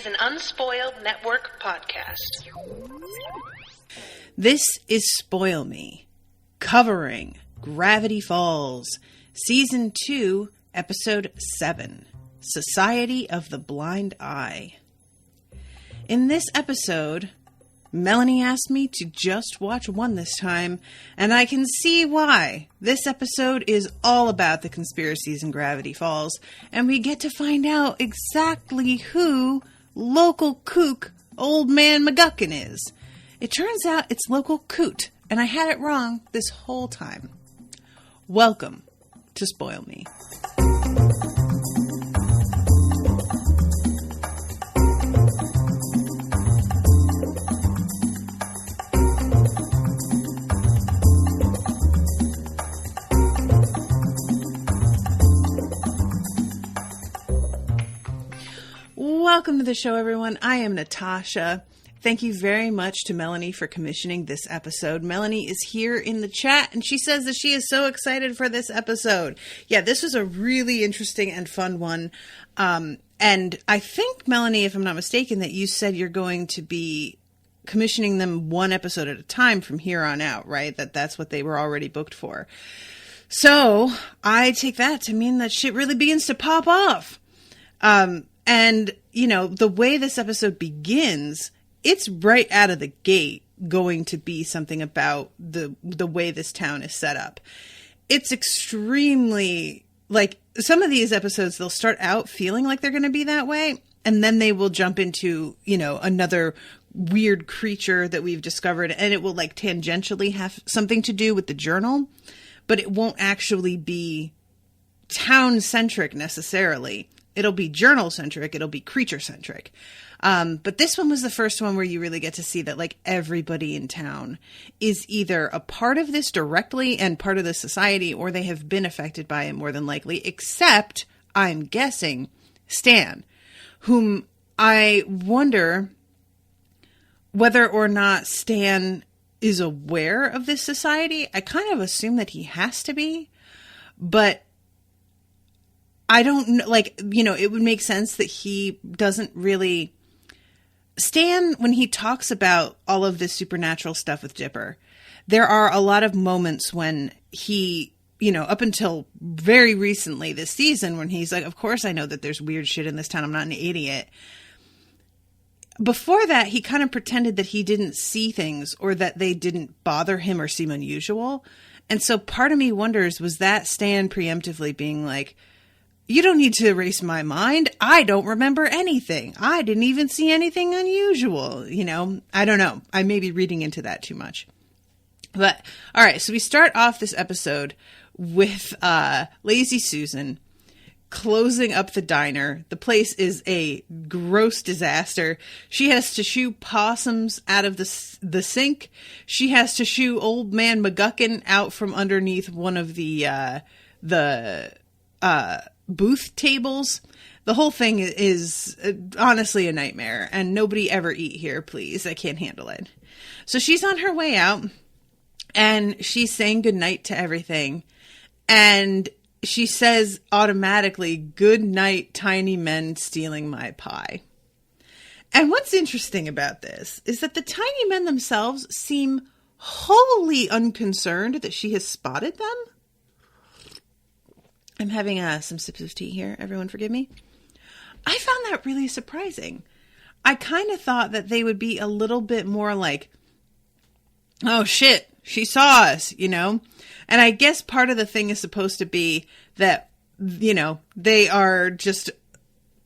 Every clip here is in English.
an Unspoiled Network podcast. This is Spoil Me, covering Gravity Falls, Season 2, Episode 7, Society of the Blind Eye. In this episode, Melanie asked me to just watch one this time, and I can see why. This episode is all about the conspiracies in Gravity Falls, and we get to find out exactly who local kook Old Man McGuckin is. It turns out it's local coot, and I had it wrong this whole time. Welcome to Spoil Me. Welcome to the show, everyone. I am Natasha. Thank you very much to Melanie for commissioning this episode. Melanie is here in the chat, and she says that she is so excited for this episode. Yeah, this was a really interesting and fun one. And I think, Melanie, if I'm not mistaken, that you said you're going to be commissioning them one episode at a time from here on out, right? That's what they were already booked for. So I take that to mean that shit really begins to pop off. And, you know, the way this episode begins, it's right out of the gate going to be something about the way this town is set up. It's extremely, like, some of these episodes, they'll start out feeling like they're going to be that way, and then they will jump into, you know, another weird creature that we've discovered, and it will, like, tangentially have something to do with the journal, but it won't actually be town-centric necessarily. It'll be journal-centric. It'll be creature-centric. But this one was the first one where you really get to see that, like, everybody in town is either a part of this directly and part of the society, or they have been affected by it more than likely, except, I'm guessing, Stan, whom I wonder whether or not Stan is aware of this society. I kind of assume that he has to be, but I don't know, like, you know, it would make sense that he doesn't really... Stan, when he talks about all of this supernatural stuff with Dipper, there are a lot of moments when he, you know, up until very recently this season, when he's like, of course I know that there's weird shit in this town, I'm not an idiot. Before that, he kind of pretended that he didn't see things or that they didn't bother him or seem unusual. And so part of me wonders, was that Stan preemptively being like, you don't need to erase my mind. I don't remember anything. I didn't even see anything unusual. You know, I don't know. I may be reading into that too much. But, all right. So we start off this episode with Lazy Susan closing up the diner. The place is a gross disaster. She has to shoo possums out of the sink. She has to shoo Old Man McGuckin out from underneath one of the booth tables. The whole thing is honestly a nightmare, and nobody ever eat here, please. I can't handle it. So she's on her way out, and she's saying goodnight to everything, and she says automatically, "Good night, tiny men stealing my pie." And what's interesting about this is that the tiny men themselves seem wholly unconcerned that she has spotted them. I'm having some sips of tea here. Everyone forgive me. I found that really surprising. I kind of thought that they would be a little bit more like, oh shit, she saw us, you know? And I guess part of the thing is supposed to be that, you know, they are just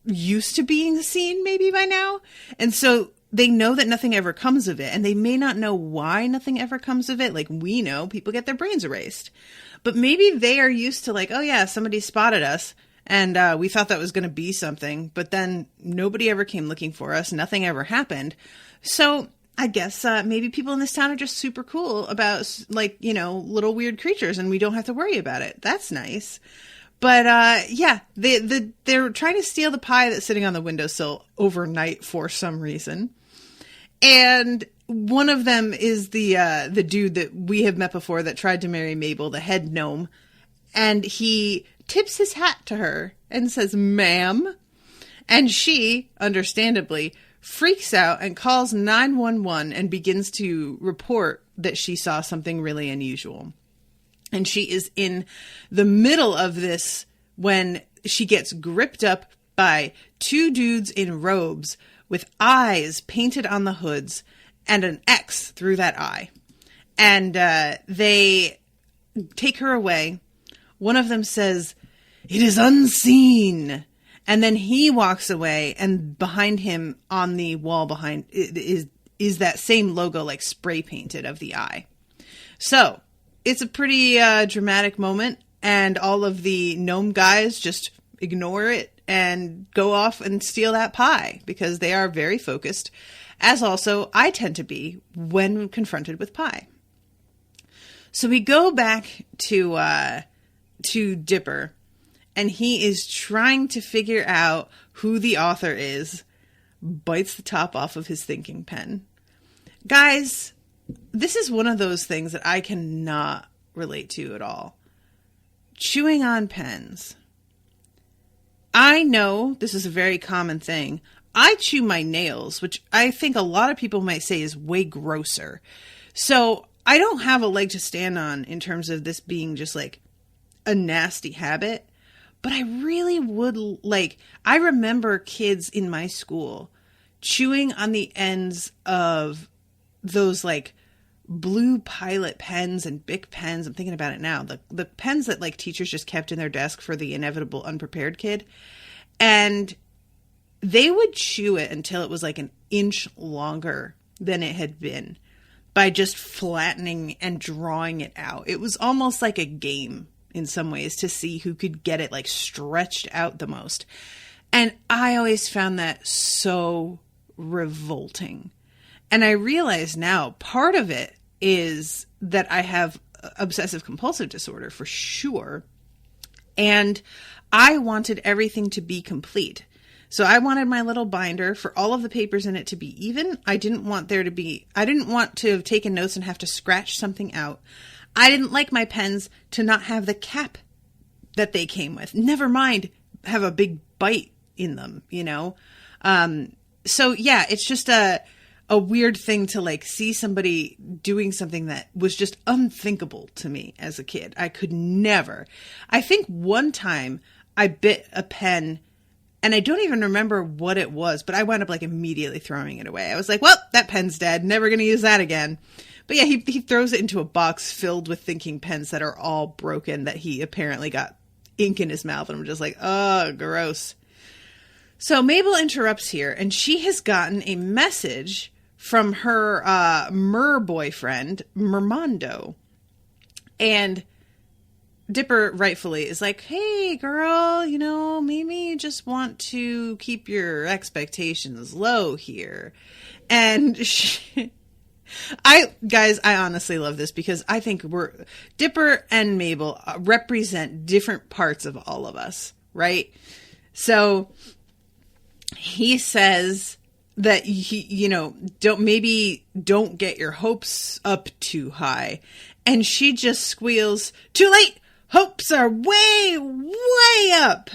used to being seen maybe by now. And so they know that nothing ever comes of it. And they may not know why nothing ever comes of it. Like we know, people get their brains erased. But maybe they are used to like, oh yeah, somebody spotted us and we thought that was going to be something, but then nobody ever came looking for us. Nothing ever happened. So I guess maybe people in this town are just super cool about like, you know, little weird creatures and we don't have to worry about it. That's nice. But yeah, they're trying to steal the pie that's sitting on the windowsill overnight for some reason. And one of them is the dude that we have met before that tried to marry Mabel, the head gnome. And he tips his hat to her and says, "Ma'am." And she, understandably, freaks out and calls 911 and begins to report that she saw something really unusual. And she is in the middle of this when she gets gripped up by two dudes in robes with eyes painted on the hoods and an X through that eye. And they take her away. One of them says, "It is unseen." And then he walks away, and behind him on the wall behind is that same logo, like spray painted, of the eye. So it's a pretty dramatic moment, and all of the gnome guys just ignore it and go off and steal that pie because they are very focused, as also I tend to be when confronted with pie. So we go back to Dipper, and he is trying to figure out who the author is, bites the top off of his thinking pen. Guys, this is one of those things that I cannot relate to at all. Chewing on pens. I know this is a very common thing. I chew my nails, which I think a lot of people might say is way grosser. So I don't have a leg to stand on in terms of this being just like a nasty habit. But I really would I remember kids in my school chewing on the ends of those like blue Pilot pens and Bic pens. I'm thinking about it now. The pens that like teachers just kept in their desk for the inevitable unprepared kid. And they would chew it until it was like an inch longer than it had been by just flattening and drawing it out. It was almost like a game in some ways to see who could get it like stretched out the most. And I always found that so revolting. And I realize now part of it is that I have obsessive compulsive disorder for sure. And I wanted everything to be complete. So I wanted my little binder for all of the papers in it to be even. I didn't want to have taken notes and have to scratch something out. I didn't like my pens to not have the cap that they came with. Never mind have a big bite in them, you know? So yeah, it's just a weird thing to like see somebody doing something that was just unthinkable to me as a kid. I could never. I think one time I bit a pen and I don't even remember what it was, but I wound up like immediately throwing it away. I was like, well, that pen's dead. Never going to use that again. But yeah, he throws it into a box filled with thinking pens that are all broken that he apparently got ink in his mouth. And I'm just like, oh, gross. So Mabel interrupts here, and she has gotten a message from her boyfriend, Mermando. And Dipper rightfully is like, hey, girl, you know, maybe you just want to keep your expectations low here. And I honestly love this because I think Dipper and Mabel represent different parts of all of us, right? So he says that don't get your hopes up too high. And she just squeals, too late. Hopes are way, way up.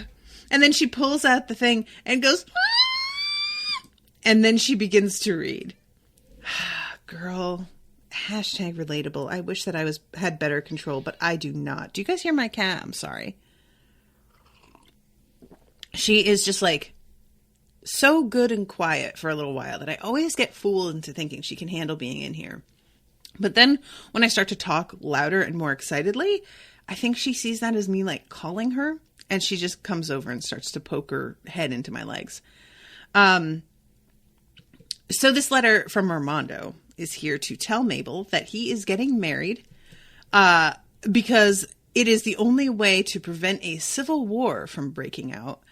And then she pulls out the thing and goes, ah! And then she begins to read. Girl, hashtag relatable. I wish that I had better control, but I do not. Do you guys hear my cat? I'm sorry. She is just like so good and quiet for a little while that I always get fooled into thinking she can handle being in here. But then when I start to talk louder and more excitedly, I think she sees that as me like calling her, and she just comes over and starts to poke her head into my legs. So this letter from Armando is here to tell Mabel that he is getting married because it is the only way to prevent a civil war from breaking out,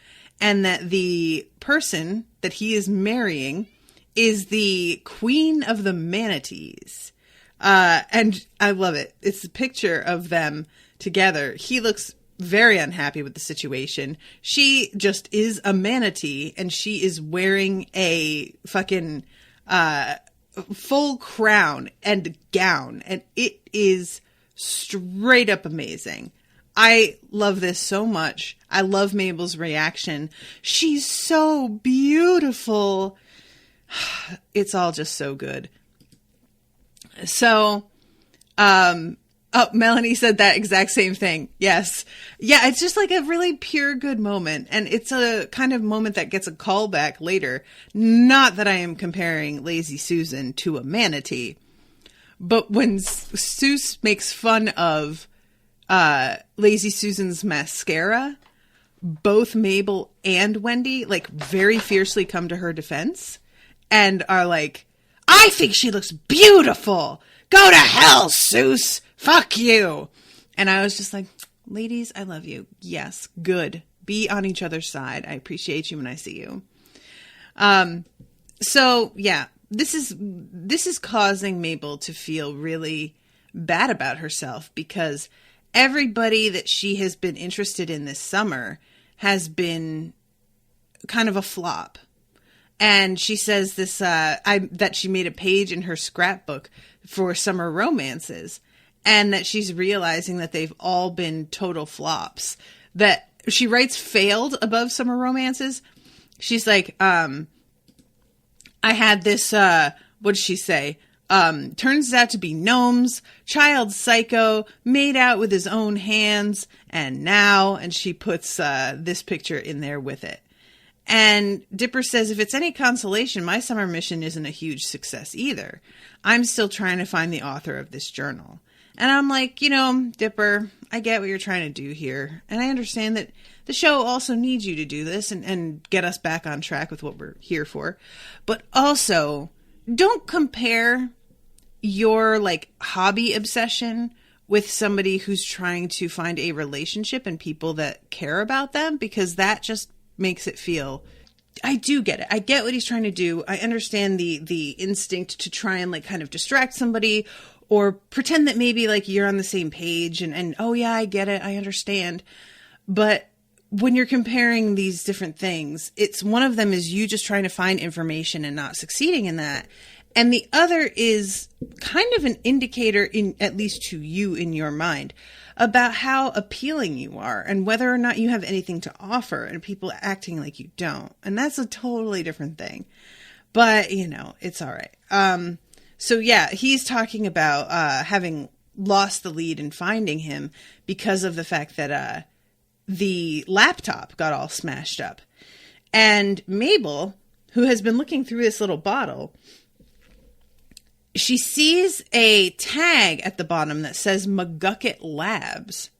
and that the person that he is marrying is the queen of the manatees. And I love it. It's a picture of them together. He looks very unhappy with the situation. She just is a manatee, and she is wearing a fucking full crown and gown, and it is straight up amazing. I love this so much. I love Mabel's reaction. She's so beautiful. It's all just so good. So, Melanie said that exact same thing. Yes. Yeah, it's just like a really pure good moment. And it's a kind of moment that gets a callback later. Not that I am comparing Lazy Susan to a manatee. But when Seuss makes fun of Lazy Susan's mascara, both Mabel and Wendy like very fiercely come to her defense and are like, I think she looks beautiful. Go to hell, Seuss. Fuck you. And I was just like, ladies, I love you. Yes, good. Be on each other's side. I appreciate you when I see you. So yeah, this is causing Mabel to feel really bad about herself because everybody that she has been interested in this summer has been kind of a flop. And she says this, that she made a page in her scrapbook for summer romances and that she's realizing that they've all been total flops. That she writes failed above summer romances. She's like, I had this, what did she say? Turns out to be gnomes, child psycho, made out with his own hands, and now, and she puts this picture in there with it. And Dipper says, if it's any consolation, my summer mission isn't a huge success either. I'm still trying to find the author of this journal. And I'm like, Dipper, I get what you're trying to do here. And I understand that the show also needs you to do this and get us back on track with what we're here for. But also, don't compare your hobby obsession with somebody who's trying to find a relationship and people that care about them, because that just makes it feel, I do get it. I get what he's trying to do. I understand the instinct to try and kind of distract somebody or pretend that maybe you're on the same page and oh yeah, I get it. I understand. But when you're comparing these different things, it's one of them is you just trying to find information and not succeeding in that. And the other is kind of an indicator, in at least to you in your mind, about how appealing you are and whether or not you have anything to offer and people acting like you don't. And that's a totally different thing. But, it's all right. So yeah, he's talking about having lost the lead and finding him because of the fact that the laptop got all smashed up. And Mabel, who has been looking through this little bottle, she sees a tag at the bottom that says McGuckett Labs.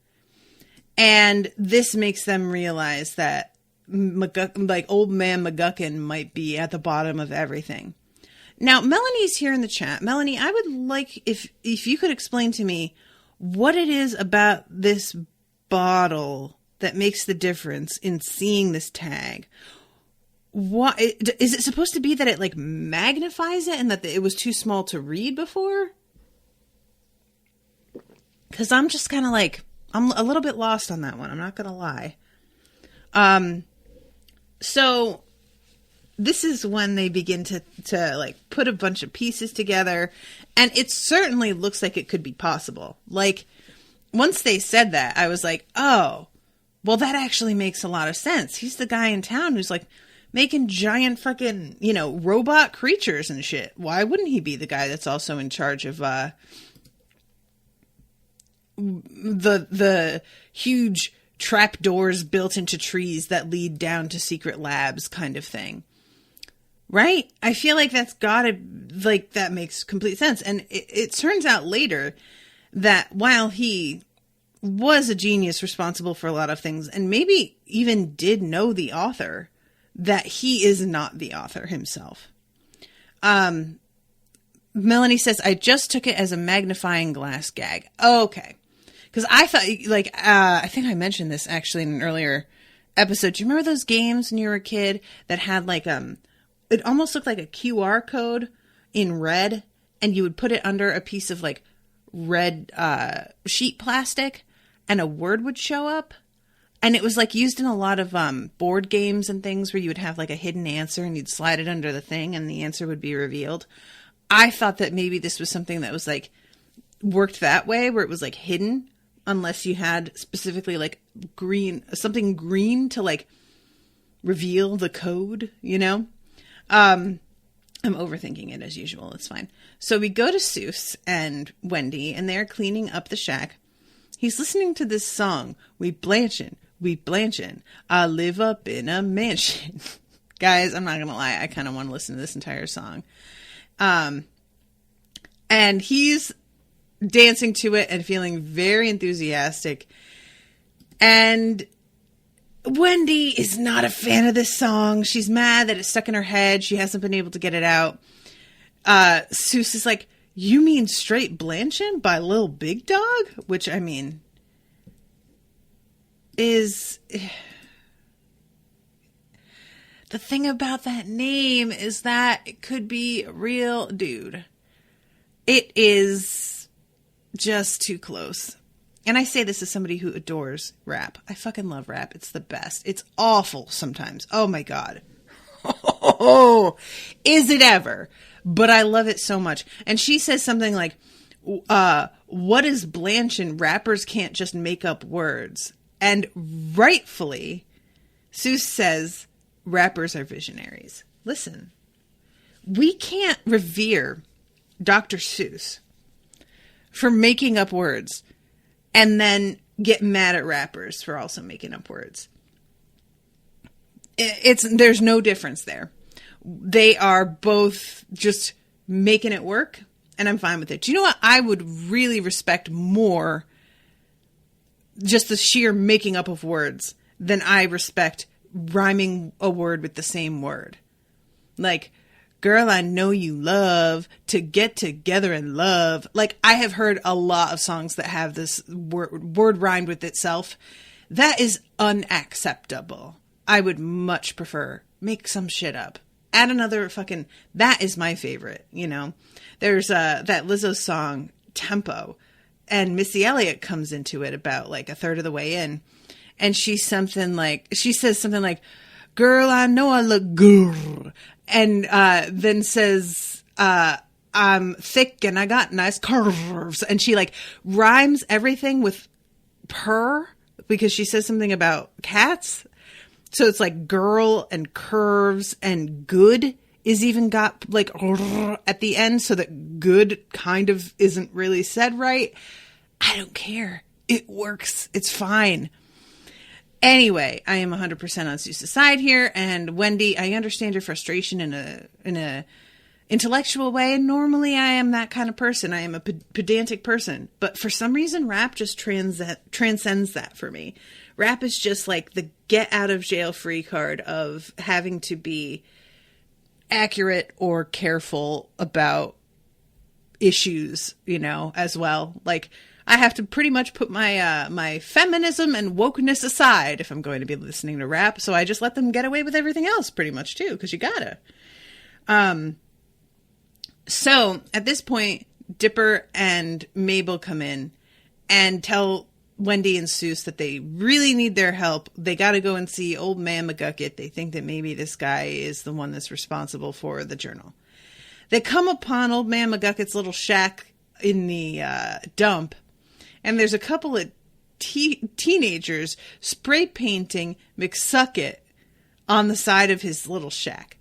And this makes them realize that old man McGuckin might be at the bottom of everything. Now, Melanie's here in the chat. Melanie, I would like if you could explain to me what it is about this bottle that makes the difference in seeing this tag. What is it supposed to be, that it magnifies it and that it was too small to read before? Because I'm just kind of I'm a little bit lost on that one. I'm not going to lie. So this is when they begin to put a bunch of pieces together, and it certainly looks like it could be possible. Once they said that, I was like, oh, well, that actually makes a lot of sense. He's the guy in town who's making giant fucking, robot creatures and shit. Why wouldn't he be the guy that's also in charge of the huge trapdoors built into trees that lead down to secret labs kind of thing? Right? I feel like that's gotta, that makes complete sense. And it turns out later that while he was a genius responsible for a lot of things and maybe even did know the author, that he is not the author himself. Melanie says, I just took it as a magnifying glass gag. Okay. Because I thought, I think I mentioned this actually in an earlier episode. Do you remember those games when you were a kid that had it almost looked like a QR code in red, and you would put it under a piece of red sheet plastic and a word would show up? And it was used in a lot of board games and things where you would have a hidden answer and you'd slide it under the thing and the answer would be revealed. I thought that maybe this was something that was worked that way, where it was hidden unless you had specifically like something green to like reveal the code, you know? I'm overthinking it as usual. It's fine. So we go to Seuss and Wendy, and they're cleaning up the shack. He's listening to this song. We blanchin'. I live up in a mansion. Guys, I'm not going to lie. I kind of want to listen to this entire song. And he's dancing to it and feeling very enthusiastic. And Wendy is not a fan of this song. She's mad that it's stuck in her head. She hasn't been able to get it out. Seuss is like, you mean Straight Blanchin' by Lil Big Dog? Which, I mean, is... The thing about that name is that it could be a real dude. It is just too close. And I say this as somebody who adores rap. I fucking love rap. It's the best. It's awful sometimes. Oh my God. Oh, is it ever? But I love it so much. And she says something like, what is blanchin'? Rappers can't just make up words. And rightfully, Seuss says, rappers are visionaries. Listen, we can't revere Dr. Seuss for making up words and then get mad at rappers for also making up words. There's no difference there. They are both just making it work, and I'm fine with it. Do you know what I would really respect more? Just the sheer making up of words than I respect rhyming a word with the same word. Like, girl, I know you love to get together and love. Like, I have heard a lot of songs that have this word rhymed with itself. That is unacceptable. I would much prefer make some shit up. Add another fucking... That is my favorite, you know? There's that Lizzo song, Tempo, and Missy Elliott comes into it about like a third of the way in. And she says something like, girl, I know I look good. And then says, I'm thick and I got nice curves. And she like rhymes everything with purr because she says something about cats. So it's like girl and curves and good is even got like at the end so that good kind of isn't really said right. I don't care. It works. It's fine. Anyway, I am 100% on Seuss's side here, and Wendy, I understand your frustration in a intellectual way, and normally I am that kind of person. I am a pedantic person, but for some reason, rap just transcends that for me. Rap is just like the get out of jail free card of having to be accurate or careful about issues, you know, as well. Like, I have to pretty much put my my feminism and wokeness aside if I'm going to be listening to rap. So I just let them get away with everything else pretty much too, because you gotta. So at this point, Dipper and Mabel come in and tell Wendy and Seuss that they really need their help. They got to go and see old Man McGucket. They think that maybe this guy is the one that's responsible for the journal. They come upon old Man McGucket's little shack in the dump. And there's a couple of teenagers spray painting McSucket on the side of his little shack.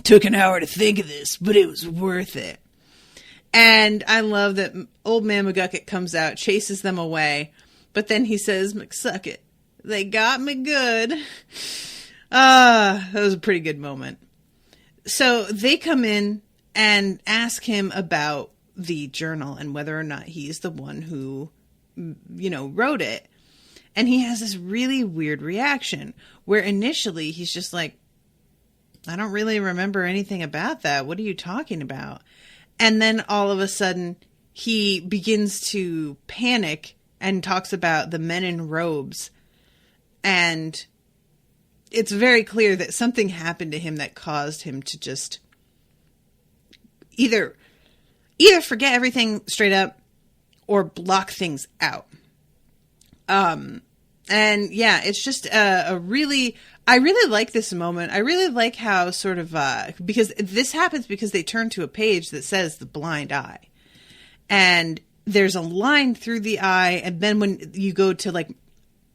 Took an hour to think of this, but it was worth it. And I love that old Man McGucket comes out, chases them away, but then he says, McSucket, they got me good. That was a pretty good moment. So they come in and ask him about the journal and whether or not he's the one who, you know, wrote it. And he has this really weird reaction where initially he's just like, I don't really remember anything about that. What are you talking about? And then all of a sudden he begins to panic and talks about the men in robes. And it's very clear that something happened to him that caused him to just either forget everything straight up or block things out. And yeah, it's just I really like this moment. I really like how sort of, because this happens because they turn to a page that says the blind eye. And there's a line through the eye, and then when you go to like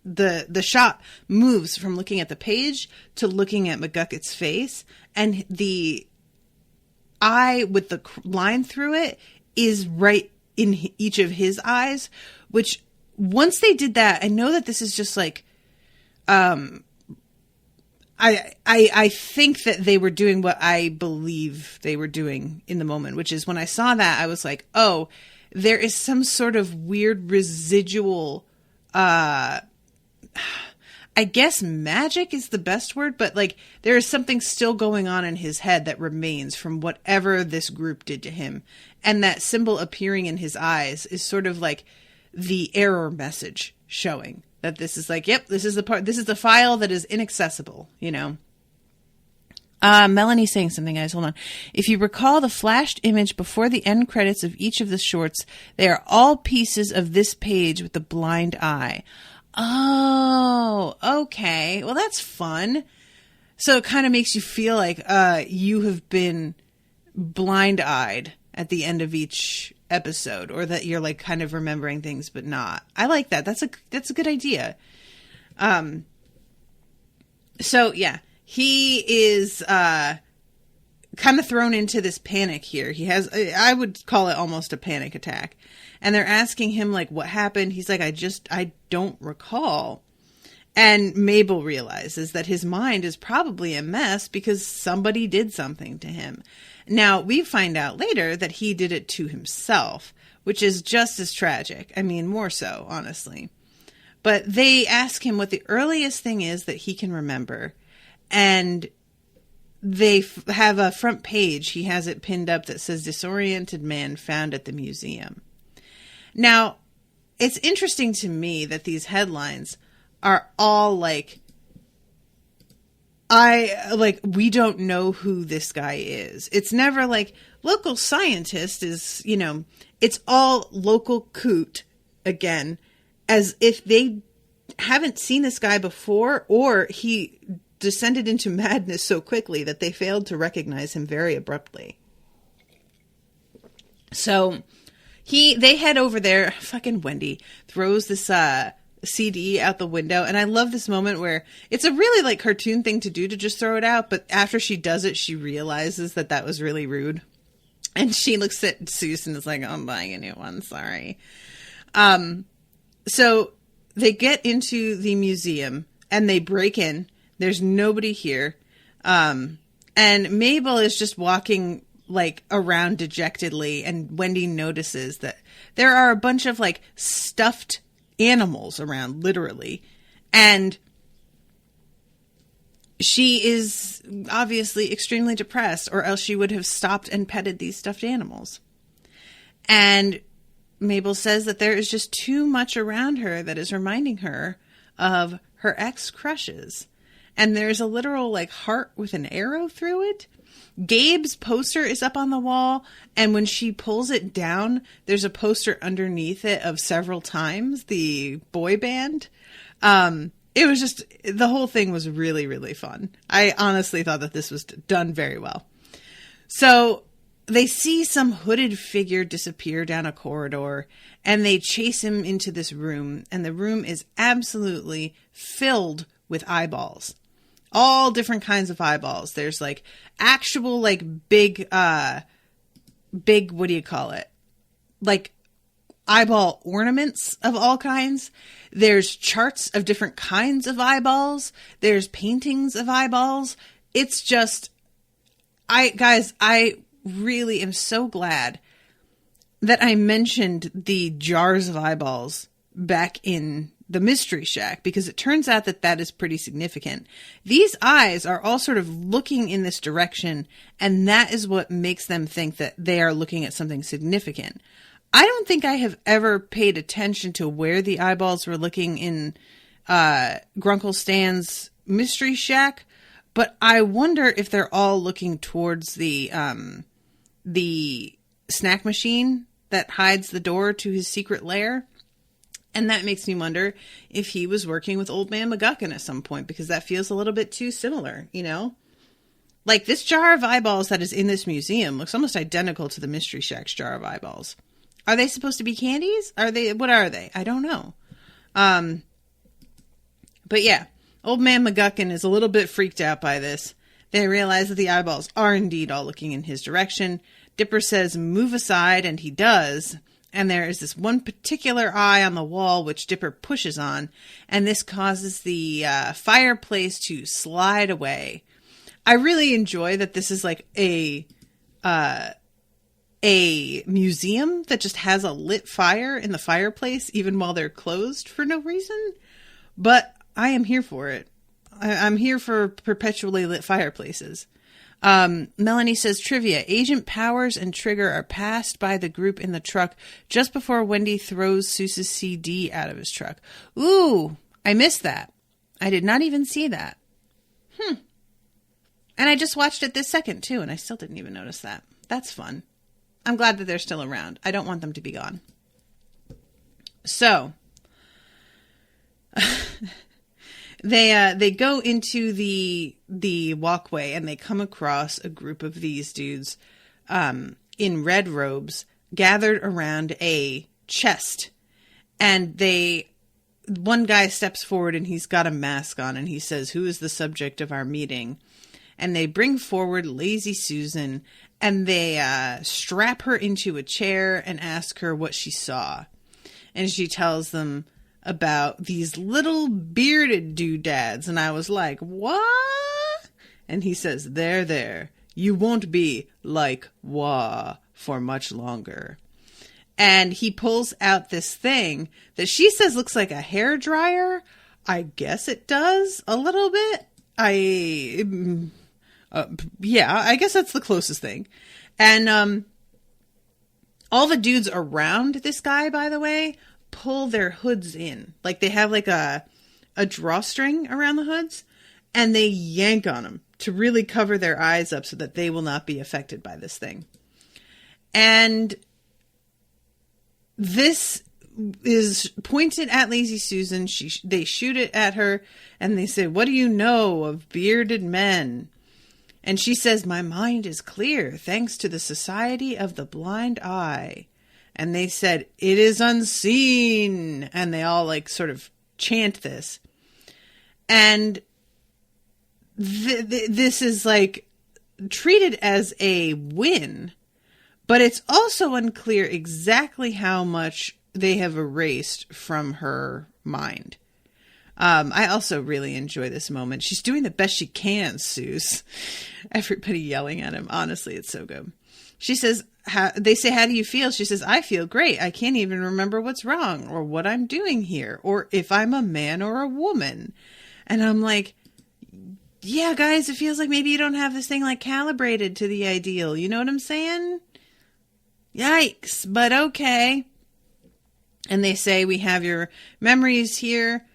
the shot moves from looking at the page to looking at McGucket's face, and the eye with the line through it is right in each of his eyes, which once they did that, I know that this is just like, I think that they were doing what I believe they were doing in the moment, which is when I saw that, I was like, oh, there is some sort of weird residual, I guess magic is the best word, but like there is something still going on in his head that remains from whatever this group did to him. And that symbol appearing in his eyes is sort of like the error message showing that this is like, yep, this is the file that is inaccessible, you know? Melanie saying something, guys. Hold on. If you recall the flashed image before the end credits of each of the shorts, they are all pieces of this page with the blind eye. Oh, okay. Well, that's fun. So it kind of makes you feel like you have been blind-eyed at the end of each episode, or that you're like kind of remembering things but not. I like that. That's a good idea. So yeah. He is kind of thrown into this panic here. He has, I would call it almost a panic attack. And they're asking him, like, what happened? He's like, I don't recall. And Mabel realizes that his mind is probably a mess because somebody did something to him. Now, we find out later that he did it to himself, which is just as tragic. I mean, more so, honestly. But they ask him what the earliest thing is that he can remember. And they have a front page. He has it pinned up that says disoriented man found at the museum. Now, it's interesting to me that these headlines are all like, we don't know who this guy is. It's never like local scientist is, you know, it's all local coot again, as if they haven't seen this guy before, or he descended into madness so quickly that they failed to recognize him very abruptly. So they head over there. Fucking Wendy throws this CD out the window, and I love this moment where it's a really like cartoon thing to do, to just throw it out, but after she does it, she realizes that was really rude, and she looks at Seuss and is like, oh, I'm buying a new one, sorry. So they get into the museum and they break in. There's nobody here. And Mabel is just walking like around dejectedly, and Wendy notices that there are a bunch of like stuffed animals around, literally. And she is obviously extremely depressed, or else she would have stopped and petted these stuffed animals. And Mabel says that there is just too much around her that is reminding her of her ex-crushes. And there's a literal like heart with an arrow through it. Gabe's poster is up on the wall, and when she pulls it down, there's a poster underneath it of Several Times, the boy band. It was just, the whole thing was really, really fun. I honestly thought that this was done very well. So they see some hooded figure disappear down a corridor, and they chase him into this room, and the room is absolutely filled with eyeballs. All different kinds of eyeballs. There's like actual like big, what do you call it? Like eyeball ornaments of all kinds. There's charts of different kinds of eyeballs. There's paintings of eyeballs. It's just, I really am so glad that I mentioned the jars of eyeballs back in the Mystery Shack, because it turns out that is pretty significant. These eyes are all sort of looking in this direction, and that is what makes them think that they are looking at something significant. I don't think I have ever paid attention to where the eyeballs were looking in Grunkle Stan's Mystery Shack, but I wonder if they're all looking towards the snack machine that hides the door to his secret lair. And that makes me wonder if he was working with Old Man McGucket at some point, because that feels a little bit too similar, you know? Like, this jar of eyeballs that is in this museum looks almost identical to the Mystery Shack's jar of eyeballs. Are they supposed to be candies? What are they? I don't know. But yeah, old man McGuckin is a little bit freaked out by this. They realize that the eyeballs are indeed all looking in his direction. Dipper says, move aside, and he does. And there is this one particular eye on the wall which Dipper pushes on, and this causes the fireplace to slide away. I really enjoy that this is like a museum that just has a lit fire in the fireplace, even while they're closed for no reason. But I am here for it. I'm here for perpetually lit fireplaces. Melanie says, trivia, Agent Powers and Trigger are passed by the group in the truck just before Wendy throws Seuss's CD out of his truck. Ooh, I missed that. I did not even see that. And I just watched it this second too, and I still didn't even notice that. That's fun. I'm glad that they're still around. I don't want them to be gone. So they go into the walkway, and they come across a group of these dudes in red robes gathered around a chest. And one guy steps forward, and he's got a mask on, and he says, who is the subject of our meeting? And they bring forward Lazy Susan, and they strap her into a chair and ask her what she saw. And she tells them about these little bearded doodads. And I was like, what? And he says, there. You won't be like wah for much longer. And he pulls out this thing that she says looks like a hairdryer. I guess it does a little bit. Yeah, I guess that's the closest thing. And all the dudes around this guy, by the way, pull their hoods in. Like they have like a drawstring around the hoods, and they yank on them to really cover their eyes up so that they will not be affected by this thing. And this is pointed at Lazy Susan. They shoot it at her, and they say, what do you know of bearded men? And she says, my mind is clear, thanks to the Society of the Blind Eye. And they said, it is unseen. And they all like sort of chant this. And this is like treated as a win, but it's also unclear exactly how much they have erased from her mind. I also really enjoy this moment. She's doing the best she can, Seuss. Everybody yelling at him. Honestly, it's so good. She says, they say, how do you feel? She says, I feel great. I can't even remember what's wrong or what I'm doing here or if I'm a man or a woman. And I'm like, yeah, guys, it feels like maybe you don't have this thing like calibrated to the ideal. You know what I'm saying? Yikes, but okay. And they say, we have your memories here.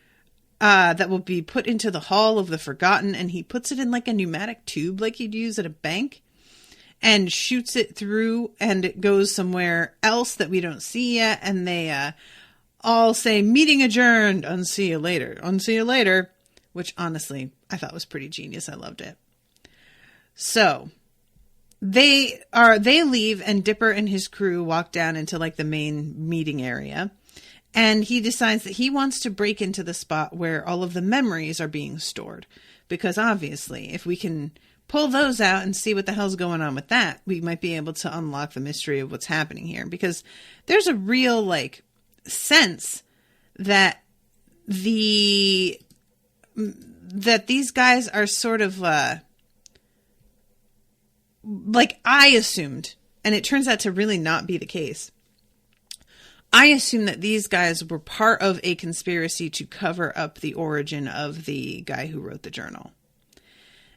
That will be put into the Hall of the Forgotten, and he puts it in like a pneumatic tube like you'd use at a bank and shoots it through, and it goes somewhere else that we don't see yet, and they all say, meeting adjourned, unsee you later, which honestly I thought was pretty genius. I loved it. So they leave, and Dipper and his crew walk down into like the main meeting area. And he decides that he wants to break into the spot where all of the memories are being stored. Because obviously, if we can pull those out and see what the hell's going on with that, we might be able to unlock the mystery of what's happening here. Because there's a real, like, sense that these guys are sort of, like I assumed, and it turns out to really not be the case. I assume that these guys were part of a conspiracy to cover up the origin of the guy who wrote the journal.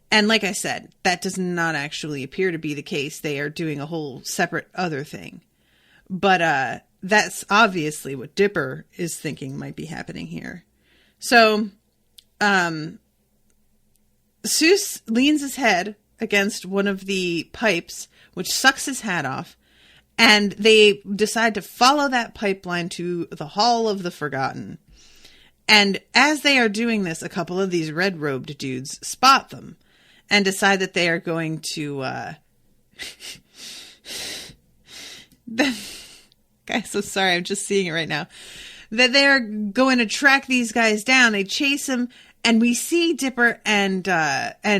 And like I said, that does not actually appear to be the case. They are doing a whole separate other thing. But that's obviously what Dipper is thinking might be happening here. So Seuss leans his head against one of the pipes, which sucks his hat off. And they decide to follow that pipeline to the Hall of the Forgotten. And as they are doing this, a couple of these red-robed dudes spot them and decide that they are going to Guys, so sorry, I'm just seeing it right now. That they're going to track these guys down. They chase them, and we see Dipper and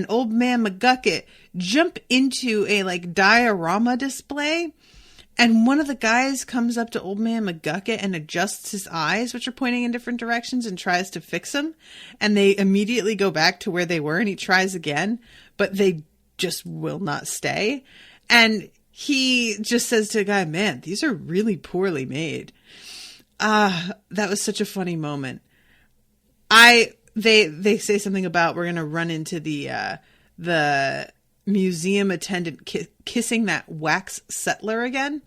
Old Man McGucket jump into a like diorama display. And one of the guys comes up to Old Man McGucket and adjusts his eyes, which are pointing in different directions, and tries to fix them. And they immediately go back to where they were, and he tries again, but they just will not stay. And he just says to the guy, man, these are really poorly made. That was such a funny moment. They say something about we're going to run into the museum attendant kissing that wax settler again.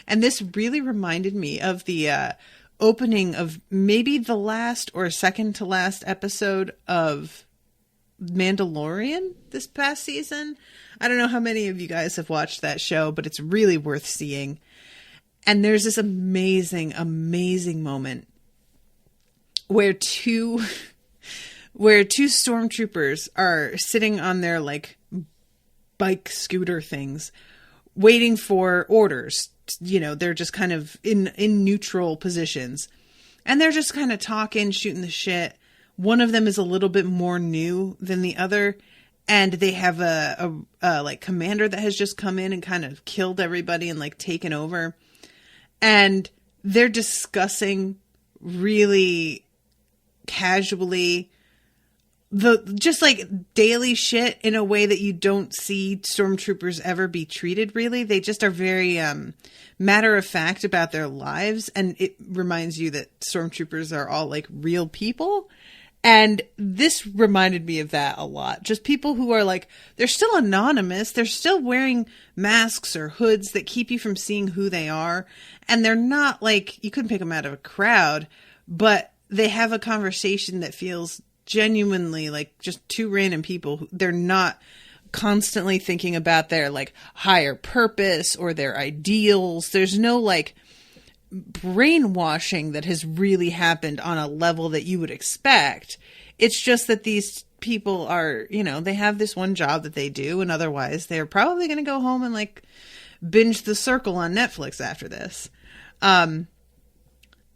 And this really reminded me of the opening of maybe the last or second to last episode of Mandalorian this past season. I don't know how many of you guys have watched that show, but it's really worth seeing. And there's this amazing, amazing moment where two stormtroopers are sitting on their like bike scooter things, waiting for orders. You know, they're just kind of in neutral positions, and they're just kind of talking, shooting the shit. One of them is a little bit more new than the other, and they have a like commander that has just come in and kind of killed everybody and like taken over. And they're discussing really casually just like daily shit in a way that you don't see stormtroopers ever be treated, really. They just are very matter of fact about their lives. And it reminds you that stormtroopers are all like real people. And this reminded me of that a lot. Just people who are like, they're still anonymous. They're still wearing masks or hoods that keep you from seeing who they are. And they're not like, you couldn't pick them out of a crowd, but they have a conversation that feels genuinely like just two random people. They're not constantly thinking about their like higher purpose or their ideals. There's no like brainwashing that has really happened on a level that you would expect. It's just that these people are, you know, they have this one job that they do, and otherwise they're probably going to go home and like binge The Circle on Netflix after this.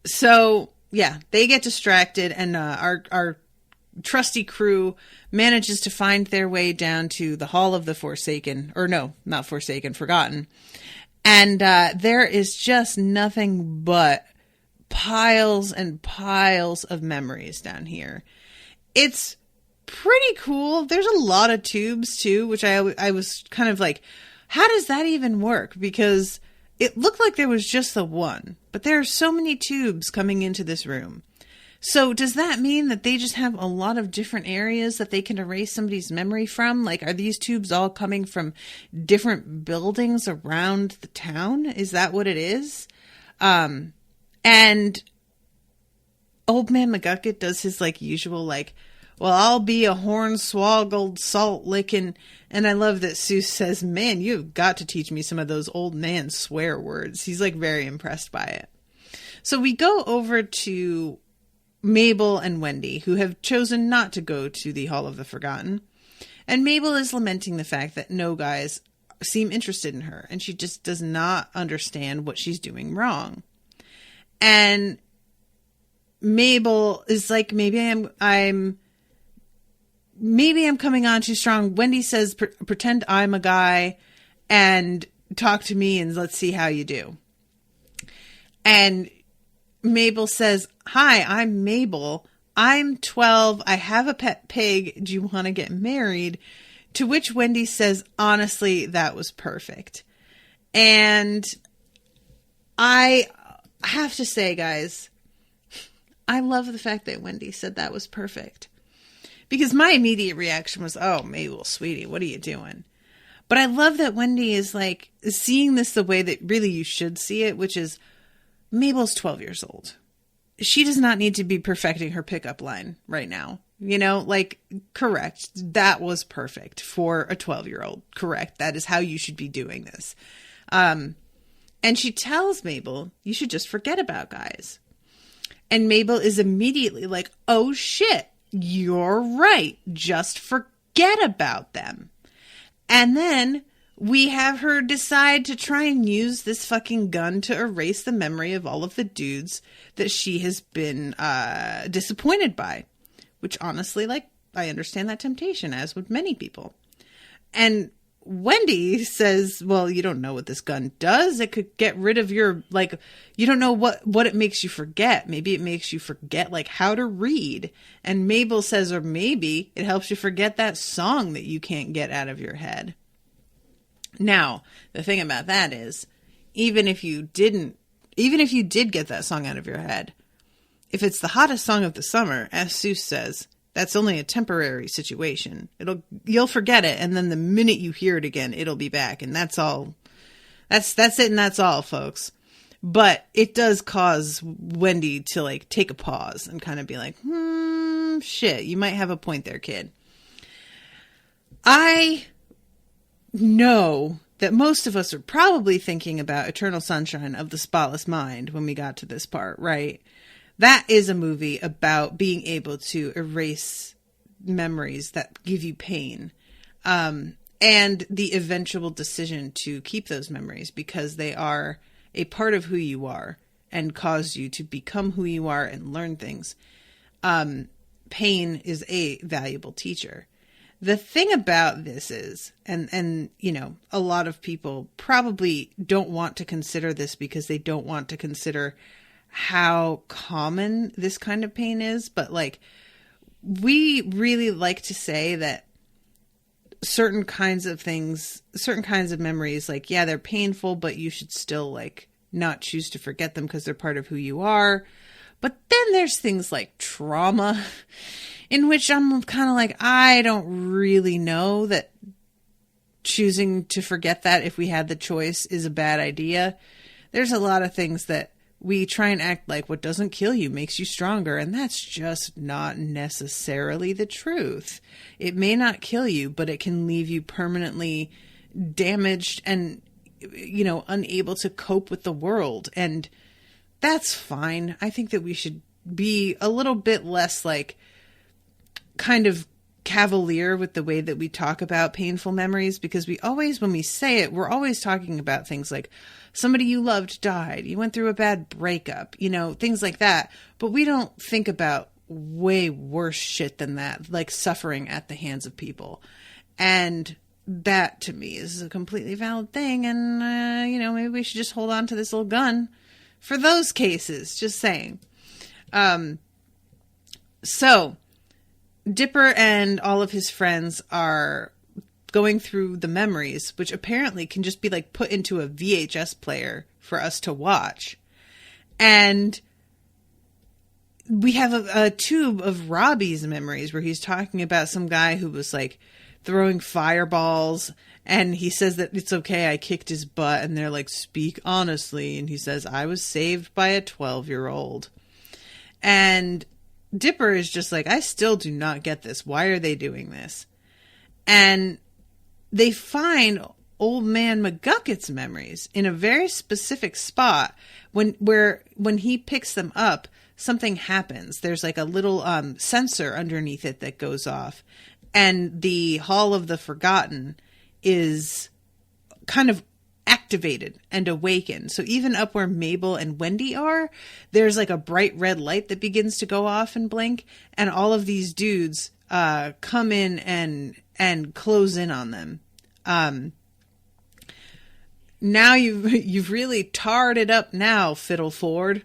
So yeah, they get distracted, and our trusty crew manages to find their way down to the Hall of the Forsaken, or no, not Forsaken, Forgotten. And there is just nothing but piles and piles of memories down here. It's pretty cool. There's a lot of tubes too, which I was kind of like, how does that even work? Because it looked like there was just the one, but there are so many tubes coming into this room. So does that mean that they just have a lot of different areas that they can erase somebody's memory from? Like, are these tubes all coming from different buildings around the town? Is that what it is? And Old Man McGucket does his like usual, like, well, I'll be a hornswoggled, salt licking. And I love that Seuss says, man, you've got to teach me some of those old man swear words. He's like very impressed by it. So we go over to Mabel and Wendy, who have chosen not to go to the Hall of the Forgotten. And Mabel is lamenting the fact that no guys seem interested in her, and she just does not understand what she's doing wrong. And Mabel is like, maybe I'm coming on too strong. Wendy says, pretend I'm a guy and talk to me and let's see how you do. And Mabel says, hi, I'm Mabel. I'm 12. I have a pet pig. Do you want to get married? To which Wendy says, honestly, that was perfect. And I have to say, guys, I love the fact that Wendy said that was perfect. Because my immediate reaction was, oh, Mabel, sweetie, what are you doing? But I love that Wendy is like seeing this the way that really you should see it, which is, Mabel's 12 years old. She does not need to be perfecting her pickup line right now. You know, like, correct. That was perfect for a 12-year-old. Correct. That is how you should be doing this. And she tells Mabel, you should just forget about guys. And Mabel is immediately like, oh shit, you're right. Just forget about them. And then we have her decide to try and use this fucking gun to erase the memory of all of the dudes that she has been disappointed by. Which honestly, like, I understand that temptation, as would many people. And Wendy says, well, you don't know what this gun does. It could get rid of your, like, you don't know what it makes you forget. Maybe it makes you forget, like, how to read. And Mabel says, or maybe it helps you forget that song that you can't get out of your head. Now, the thing about that is, even if you did get that song out of your head, if it's the hottest song of the summer, as Seuss says, that's only a temporary situation. You'll forget it, and then the minute you hear it again, it'll be back, and that's all. That's it, and that's all, folks. But it does cause Wendy to, like, take a pause and kind of be like, shit, you might have a point there, kid. I know that most of us are probably thinking about Eternal Sunshine of the Spotless Mind when we got to this part, right? That is a movie about being able to erase memories that give you pain, and the eventual decision to keep those memories because they are a part of who you are and cause you to become who you are and learn things. Pain is a valuable teacher. The thing about this is, and you know, a lot of people probably don't want to consider this because they don't want to consider how common this kind of pain is, but like, we really like to say that certain kinds of things, certain kinds of memories, like, yeah, they're painful, but you should still, like, not choose to forget them because they're part of who you are. But then there's things like trauma, in which I'm kind of like, I don't really know that choosing to forget that if we had the choice is a bad idea. There's a lot of things that we try and act like what doesn't kill you makes you stronger, and that's just not necessarily the truth. It may not kill you, but it can leave you permanently damaged and, you know, unable to cope with the world, and that's fine. I think that we should be a little bit less, like, kind of cavalier with the way that we talk about painful memories, because we always, when we say it, we're always talking about things like somebody you loved died, you went through a bad breakup, you know, things like that. But we don't think about way worse shit than that, like suffering at the hands of people. And that, to me, is a completely valid thing. And, you know, maybe we should just hold on to this little gun for those cases. Just saying. So Dipper and all of his friends are going through the memories, which apparently can just be like put into a VHS player for us to watch. And we have a tube of Robbie's memories where he's talking about some guy who was like throwing fireballs, and he says that it's okay, I kicked his butt, and they're like, speak honestly, and he says, I was saved by a 12-year-old. And Dipper is just like, I still do not get this. Why are they doing this? And they find old man McGucket's memories in a very specific spot. When he picks them up, something happens. There's like a little sensor underneath it that goes off. And the Hall of the Forgotten is kind of activated and awakened. So even up where Mabel and Wendy are, there's like a bright red light that begins to go off and blink. And all of these dudes come in and close in on them. Now you've really tarred it up now, Fiddle Ford.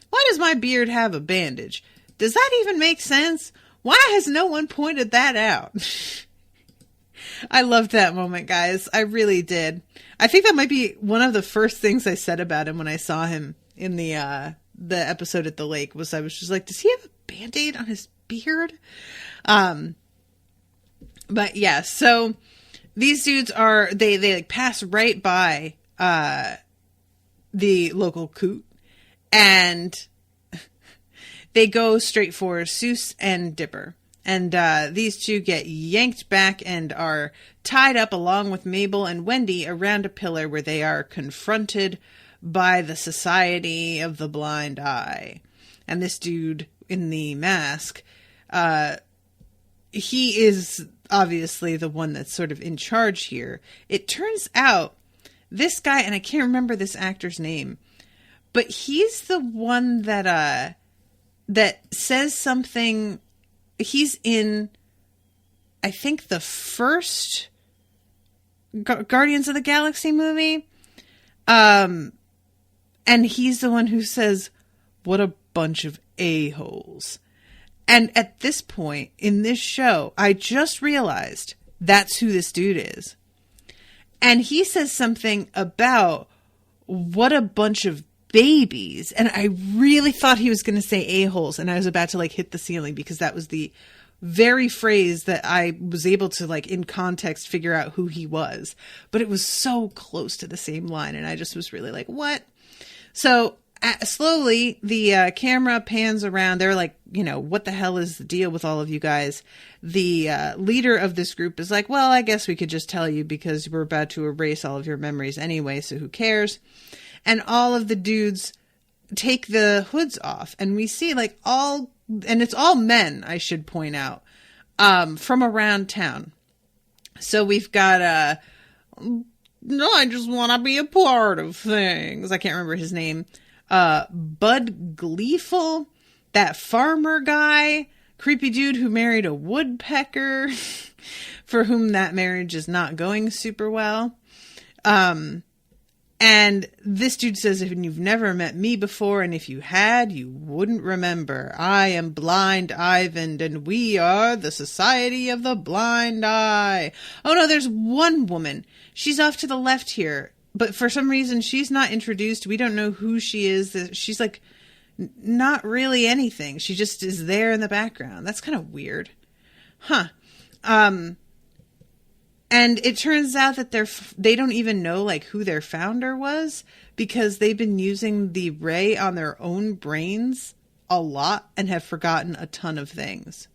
Why does my beard have a bandage? Does that even make sense? Why has no one pointed that out? I loved that moment, guys. I really did. I think that might be one of the first things I said about him when I saw him in the episode at the lake. Was I was just like, does he have a Band-Aid on his beard? But yeah, so these dudes are, they like pass right by the local coot, and they go straight for Seuss and Dipper. And these two get yanked back and are tied up along with Mabel and Wendy around a pillar where they are confronted by the Society of the Blind Eye. And this dude in the mask, he is obviously the one that's sort of in charge here. It turns out this guy, and I can't remember this actor's name, but he's the one that says something. He's in, I think, the first Guardians of the Galaxy movie. And he's the one who says, "What a bunch of a-holes." And at this point in this show, I just realized that's who this dude is. And he says something about what a bunch of babies. And I really thought he was going to say a-holes. And I was about to like hit the ceiling because that was the very phrase that I was able to like in context figure out who he was. But it was so close to the same line. And I just was really like, what? So slowly the camera pans around. They're like, what the hell is the deal with all of you guys? The leader of this group is like, well, I guess we could just tell you because we're about to erase all of your memories anyway, so who cares? And all of the dudes take the hoods off, and we see like and it's all men, I should point out, from around town. So we've got no, I just want to be a part of things. I can't remember his name. Bud Gleeful, that farmer guy, creepy dude who married a woodpecker, for whom that marriage is not going super well. And this dude says, if you've never met me before, and if you had, you wouldn't remember. I am Blind Ivan, and we are the Society of the Blind Eye. Oh no, there's one woman. She's off to the left here. But for some reason, she's not introduced. We don't know who she is. She's like not really anything. She just is there in the background. That's kind of weird. Huh. And it turns out that they don't even know like who their founder was because they've been using the ray on their own brains a lot and have forgotten a ton of things.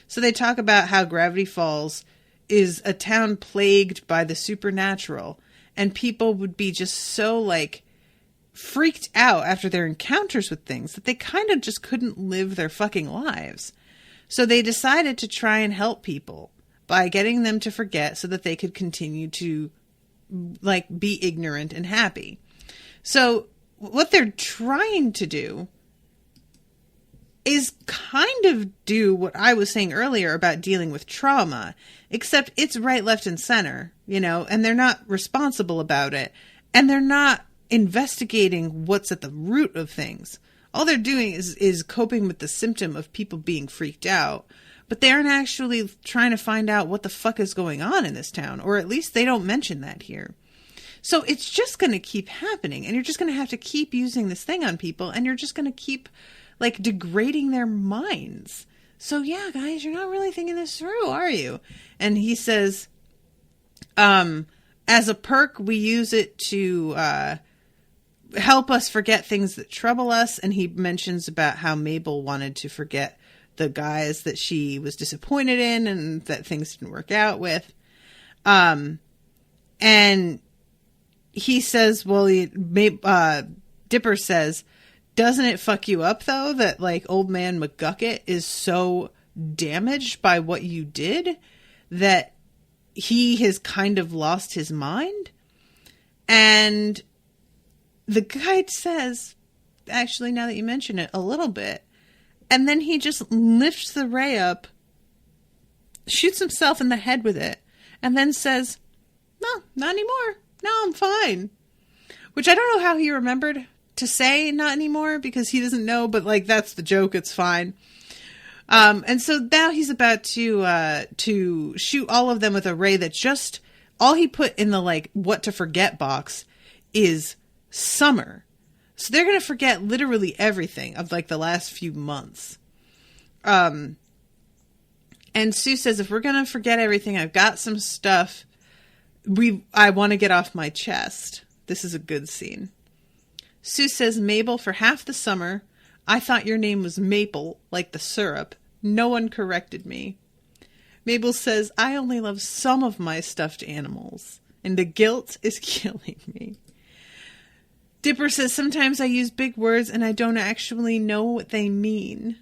So they talk about how Gravity Falls is a town plagued by the supernatural. And people would be just so, like, freaked out after their encounters with things that they kind of just couldn't live their fucking lives. So they decided to try and help people by getting them to forget so that they could continue to, like, be ignorant and happy. So what they're trying to do is kind of do what I was saying earlier about dealing with trauma, except it's right, left, and center, and they're not responsible about it, and they're not investigating what's at the root of things. All they're doing is coping with the symptom of people being freaked out, but they aren't actually trying to find out what the fuck is going on in this town, or at least they don't mention that here. So it's just going to keep happening, and you're just going to have to keep using this thing on people, and you're just going to keep like degrading their minds. So yeah, guys, you're not really thinking this through, are you? And he says, as a perk, we use it to help us forget things that trouble us. And he mentions about how Mabel wanted to forget the guys that she was disappointed in and that things didn't work out with. And he says, well, Dipper says, doesn't it fuck you up, though, that, like, old man McGucket is so damaged by what you did that he has kind of lost his mind? And the guide says, actually, now that you mention it, a little bit. And then he just lifts the ray up, shoots himself in the head with it, and then says, no, not anymore. No, I'm fine. Which I don't know how he remembered to say not anymore because he doesn't know, but like that's the joke. It's fine. And so now he's about to shoot all of them with a ray that just all he put in the like what to forget box is summer. So they're going to forget literally everything of like the last few months. And Sue says, if we're going to forget everything, I've got some stuff I want to get off my chest. This is a good scene. Sue says, Mabel, for half the summer, I thought your name was Maple, like the syrup. No one corrected me. Mabel says, I only love some of my stuffed animals, and the guilt is killing me. Dipper says, sometimes I use big words and I don't actually know what they mean.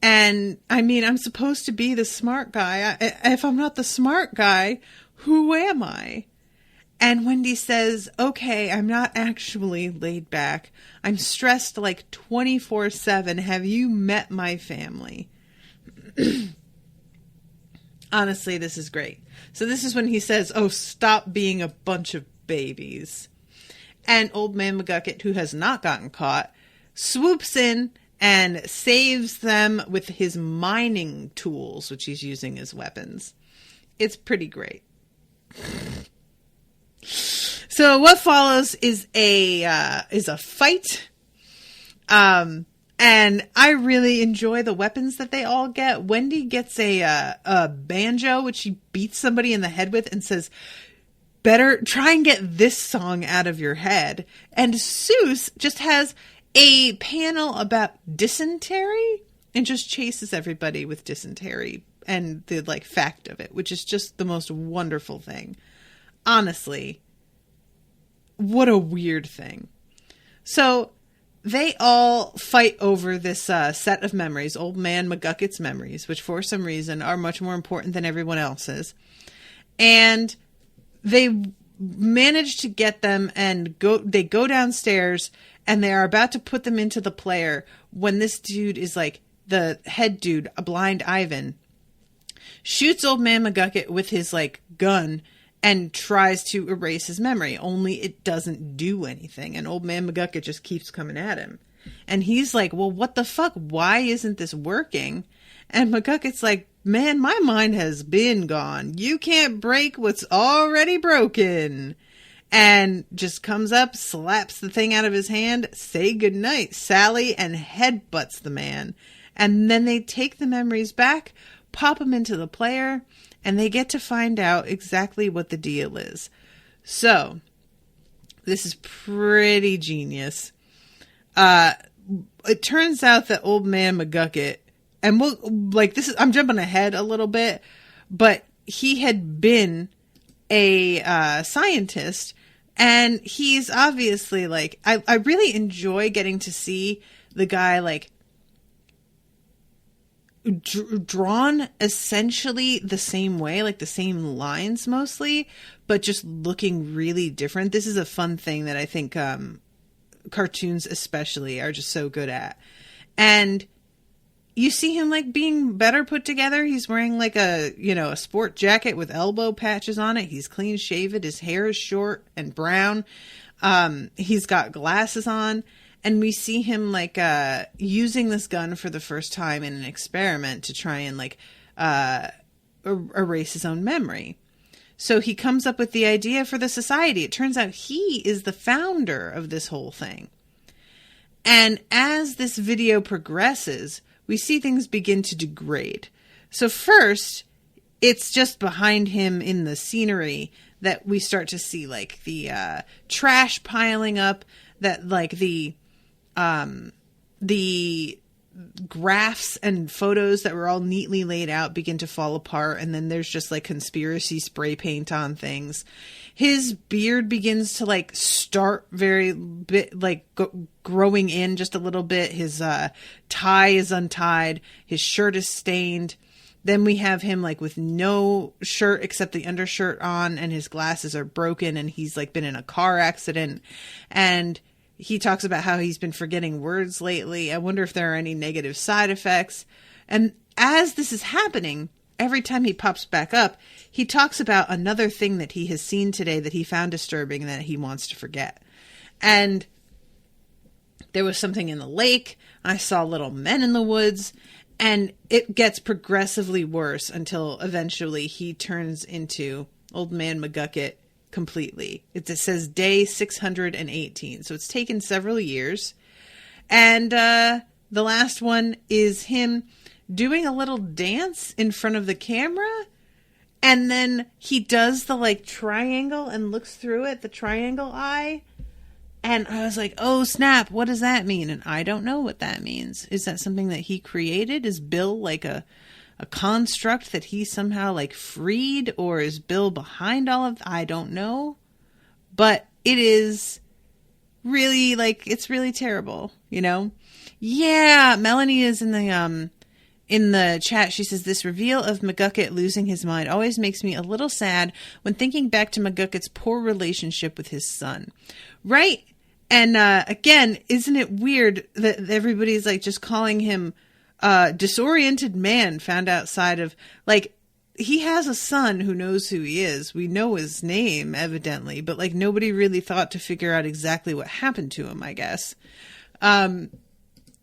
And I mean, I'm supposed to be the smart guy. If I'm not the smart guy, who am I? And Wendy says, okay, I'm not actually laid back. I'm stressed like 24/7. Have you met my family? Honestly, this is great. So this is when he says, oh, stop being a bunch of babies. And Old Man McGucket, who has not gotten caught, swoops in and saves them with his mining tools, which he's using as weapons. It's pretty great. So what follows is a fight. And I really enjoy the weapons that they all get. Wendy gets a banjo, which she beats somebody in the head with and says, better try and get this song out of your head. And Seuss just has a panel about dysentery and just chases everybody with dysentery and the like fact of it, which is just the most wonderful thing. Honestly, what a weird thing. So they all fight over this set of memories, Old Man McGucket's memories, which for some reason are much more important than everyone else's. And they manage to get them and they go downstairs and they are about to put them into the player when this dude is like the head dude, a blind Ivan, shoots Old Man McGucket with his like gun and tries to erase his memory, only it doesn't do anything. And Old Man McGucket just keeps coming at him. And he's like, well, what the fuck? Why isn't this working? And McGucket's like, man, my mind has been gone. You can't break what's already broken. And just comes up, slaps the thing out of his hand, say goodnight, Sally, and headbutts the man. And then they take the memories back, pop them into the player, and they get to find out exactly what the deal is. So, this is pretty genius. It turns out that Old Man McGucket, and I'm jumping ahead a little bit, but he had been a scientist, and he's obviously like, I really enjoy getting to see the guy like drawn essentially the same way, like the same lines mostly, but just looking really different. This is a fun thing that I think cartoons especially are just so good at. And you see him like being better put together. He's wearing like a sport jacket with elbow patches on it. He's clean shaven. His hair is short and brown. He's got glasses on. And we see him like using this gun for the first time in an experiment to try and like erase his own memory. So he comes up with the idea for the society. It turns out he is the founder of this whole thing. And as this video progresses, we see things begin to degrade. So first, it's just behind him in the scenery that we start to see like the trash piling up, that like the graphs and photos that were all neatly laid out begin to fall apart. And then there's just like conspiracy spray paint on things. His beard begins to like start very bit like growing in just a little bit. His tie is untied. His shirt is stained. Then we have him like with no shirt except the undershirt on, and his glasses are broken, and he's like been in a car accident. And he talks about how he's been forgetting words lately. I wonder if there are any negative side effects. And as this is happening, every time he pops back up, he talks about another thing that he has seen today that he found disturbing and that he wants to forget. And there was something in the lake. I saw little men in the woods. And it gets progressively worse until eventually he turns into Old Man McGucket completely. It says day 618. So it's taken several years. And the last one is him doing a little dance in front of the camera. And then he does the like triangle and looks through it, the triangle eye. And I was like, oh, snap. What does that mean? And I don't know what that means. Is that something that he created? Is Bill like a construct that he somehow like freed, or is Bill behind all of I don't know. But it is really like, it's really terrible, you know? Yeah, Melanie is in the in the chat, she says, this reveal of McGucket losing his mind always makes me a little sad when thinking back to McGucket's poor relationship with his son. Right? And again, isn't it weird that everybody's like just calling him disoriented man found outside of, like, he has a son who knows who he is. We know his name, evidently, but like nobody really thought to figure out exactly what happened to him, I guess.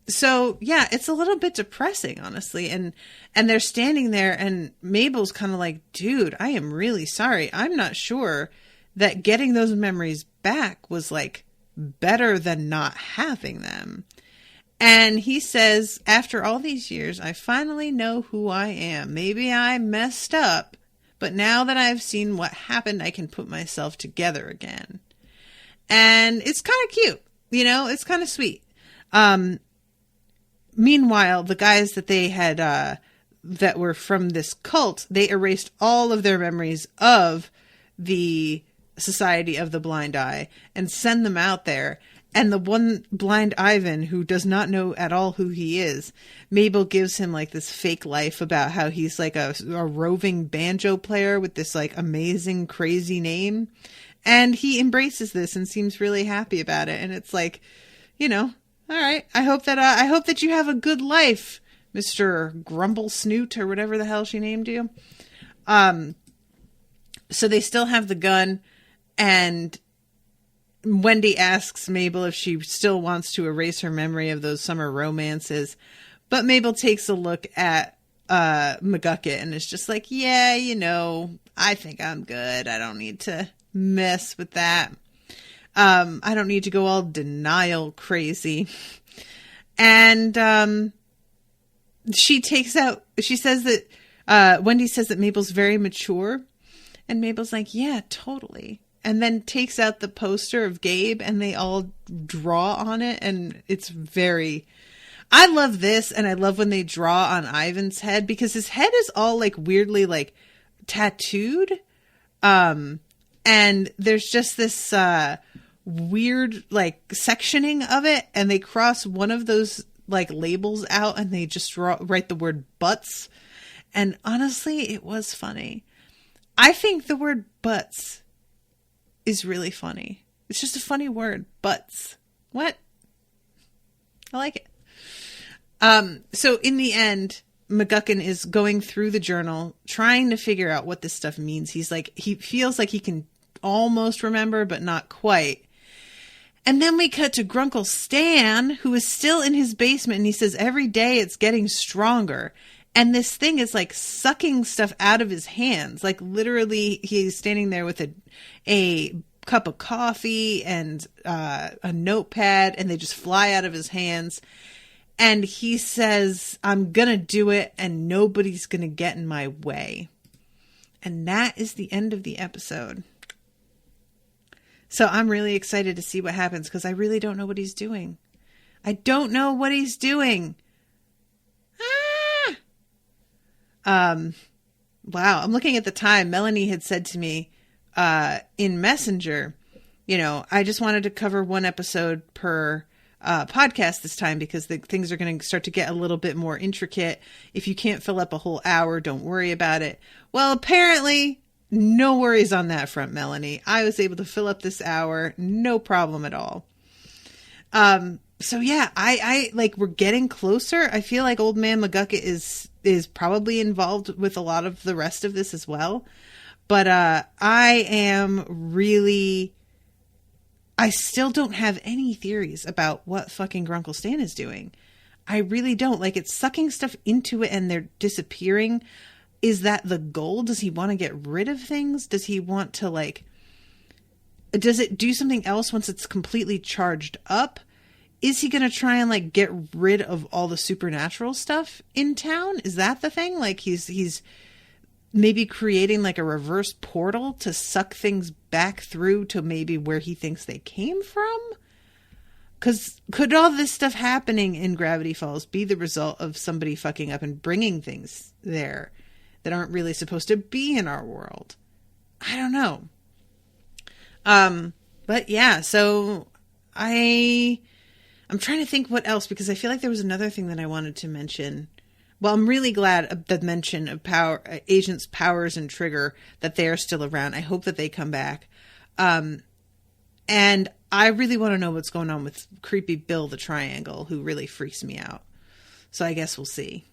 So yeah, it's a little bit depressing, honestly. And they're standing there and Mabel's kind of like, dude, I am really sorry. I'm not sure that getting those memories back was like better than not having them. And he says, after all these years, I finally know who I am. Maybe I messed up, but now that I've seen what happened, I can put myself together again. And it's kind of cute, you know, it's kind of sweet. Meanwhile, the guys that they had, that were from this cult, they erased all of their memories of the Society of the Blind Eye and send them out there. And the one blind Ivan who does not know at all who he is, Mabel gives him like this fake life about how he's like a roving banjo player with this like amazing, crazy name. And he embraces this and seems really happy about it. And it's like, you know, all right. I hope that you have a good life, Mr. Grumble Snoot or whatever the hell she named you. So they still have the gun, and Wendy asks Mabel if she still wants to erase her memory of those summer romances. But Mabel takes a look at McGucket and is just like, yeah, you know, I think I'm good. I don't need to mess with that. I don't need to go all denial crazy. And she says that Wendy says that Mabel's very mature. And Mabel's like, yeah, totally. And then takes out the poster of Gabe and they all draw on it. And it's very, I love this. And I love when they draw on Ivan's head because his head is all like weirdly like tattooed. And there's just this weird like sectioning of it. And they cross one of those like labels out and they just write the word butts. And honestly, it was funny. I think the word butts is really funny. It's just a funny word. Butts. What? I like it. So in the end, McGucken is going through the journal, trying to figure out what this stuff means. He feels like he can almost remember, but not quite. And then we cut to Grunkle Stan, who is still in his basement, and he says every day it's getting stronger. And this thing is like sucking stuff out of his hands. Like literally he's standing there with a cup of coffee and a notepad and they just fly out of his hands. And he says, I'm going to do it and nobody's going to get in my way. And that is the end of the episode. So I'm really excited to see what happens because I really don't know what he's doing. I don't know what he's doing. Wow. I'm looking at the time. Melanie had said to me, in Messenger, you know, I just wanted to cover one episode per, podcast this time because the things are going to start to get a little bit more intricate. If you can't fill up a whole hour, don't worry about it. Well, apparently no worries on that front, Melanie. I was able to fill up this hour. No problem at all. So yeah, I like, we're getting closer. I feel like Old Man McGucket is probably involved with a lot of the rest of this as well. But, I still don't have any theories about what fucking Grunkle Stan is doing. I really don't. Like, it's sucking stuff into it and they're disappearing. Is that the goal? Does he want to get rid of things? Does he want to like, does it do something else once it's completely charged up? Is he going to try and like get rid of all the supernatural stuff in town? Is that the thing? Like he's maybe creating like a reverse portal to suck things back through to maybe where he thinks they came from? Because could all this stuff happening in Gravity Falls be the result of somebody fucking up and bringing things there that aren't really supposed to be in our world? I don't know. But yeah, so I'm trying to think what else, because I feel like there was another thing that I wanted to mention. Well, I'm really glad of the mention of Agents Powers and Trigger, that they are still around. I hope that they come back. And I really want to know what's going on with creepy Bill the Triangle, who really freaks me out. So I guess we'll see.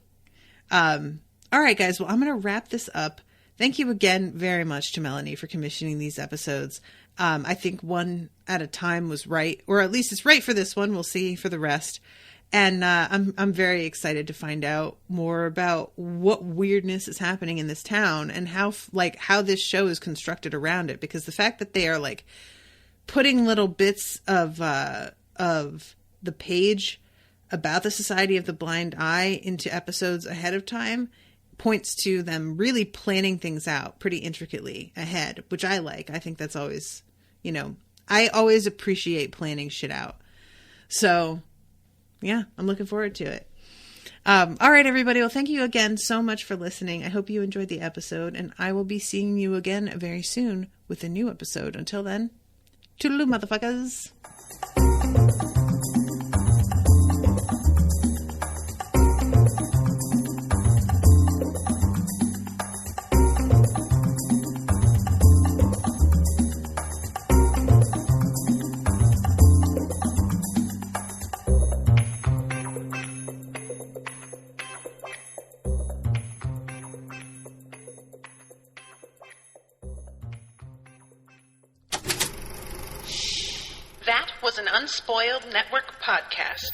All right, guys. Well, I'm going to wrap this up. Thank you again very much to Melanie for commissioning these episodes. I think one at a time was right, or at least it's right for this one. We'll see for the rest. And I'm very excited to find out more about what weirdness is happening in this town and how this show is constructed around it. Because the fact that they are like putting little bits of the page about the Society of the Blind Eye into episodes ahead of time points to them really planning things out pretty intricately ahead, which I like. I think that's always, I always appreciate planning shit out. So yeah, I'm looking forward to it. All right, everybody. Well, thank you again so much for listening. I hope you enjoyed the episode, and I will be seeing you again very soon with a new episode. Until then, toodaloo, motherfuckers. That was an Unspoiled Network podcast.